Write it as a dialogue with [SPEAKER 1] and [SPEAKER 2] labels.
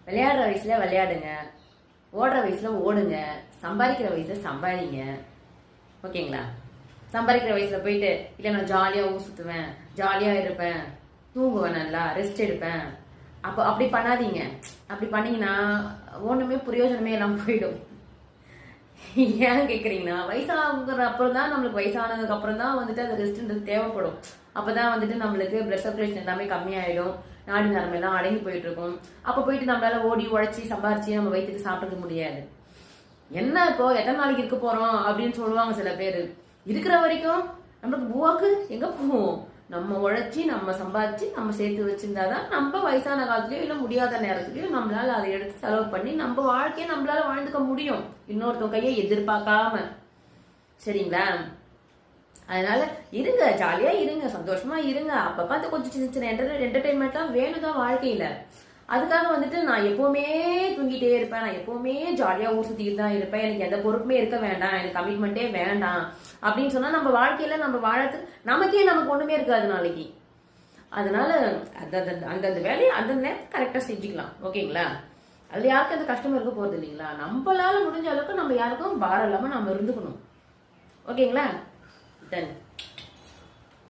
[SPEAKER 1] விளையாடுற வயசுல விளையாடுங்க, ஓடுற வயசுல ஓடுங்க, சம்பாதிக்கிற வயசுல சம்பாதிங்க. ஓகேங்களா? சம்பாதிக்கிற வயசுல போயிட்டு இல்ல நான் ஜாலியா ஊர் சுத்துவேன், ஜாலியா இருப்பேன், தூங்குவேன், நல்லா ரெஸ்ட் எடுப்பேன், அப்போ அப்படி பண்ணாதீங்க. அப்படி பண்ணீங்கன்னா ஒண்ணுமே பிரயோஜனமே எல்லாம் போயிடும். ஏன் கேக்குறீங்கன்னா, வயசாகிற அப்புறம் தான் நம்மளுக்கு வயசானதுக்கு அப்புறம் தான் வந்துட்டு அது ரெஸ்ட்ன்றது தேவைப்படும். அப்பதான் வந்துட்டு நம்மளுக்கு பிளட் சர்க்குலேஷன் எல்லாமே கம்மியாயிடும், நாடி நரம்பு எல்லாம் அடங்கி போயிட்டு இருக்கும். அப்ப போயிட்டு நம்மளால ஓடி உழைச்சி சம்பாரிச்சு நம்ம வயிற்றுக்கு சாப்பிட முடியாது. என்ன இப்போ எத்தனை நாளைக்கு இருக்க போறோம் அப்படின்னு சொல்லுவாங்க சில பேர். இருக்கிற வரைக்கும் நம்மளுக்கு பூவாக்கு எங்க போவோம்? நம்ம உழைச்சி நம்ம சம்பாதிச்சு நம்ம சேர்த்து வச்சிருந்தாதான் நம்ம வயசான காலத்துலயோ இல்ல முடியாத நேரத்துலயோ நம்மளால அதை எடுத்து செலவு பண்ணி நம்ம வாழ்க்கையை நம்மளால வாழ்ந்துக்க முடியும், இன்னொருத்தவங்க கையை எதிர்பார்க்காம. சரிங்களா? அதனால இருங்க, ஜாலியா இருங்க, சந்தோஷமா இருங்க. அப்ப பார்த்து கொஞ்சம் சின்ன சின்ன என்டர்டைன்மெண்ட்லாம் வேணுதான் வாழ்க்கையில. அதுக்காக வந்துட்டு நான் எப்பவுமே தூங்கிட்டே இருப்பேன், நான் எப்பவுமே ஜாலியா ஊர் சுத்திட்டு தான் இருப்பேன், எனக்கு எந்த பொறுப்புமே இருக்க வேண்டாம், எனக்கு கமிட்மெண்ட்டே வேண்டாம் அப்படின்னு சொன்னா நம்ம வாழ்க்கையில நம்ம வாழறது நமக்கு ஒண்ணுமே இருக்காது நாளைக்கு. அதனால அந்தந்த வேலையை அந்த நேரத்துக்கு கரெக்டா செஞ்சுக்கலாம். ஓகேங்களா? அது யாருக்கும் அந்த கஷ்டமா இருக்க போறது இல்லைங்களா? நம்மளால முடிஞ்ச அளவுக்கு நம்ம யாருக்கும் பாரம் இல்லாம நம்ம இருந்துக்கணும். ஓகேங்களா? Done.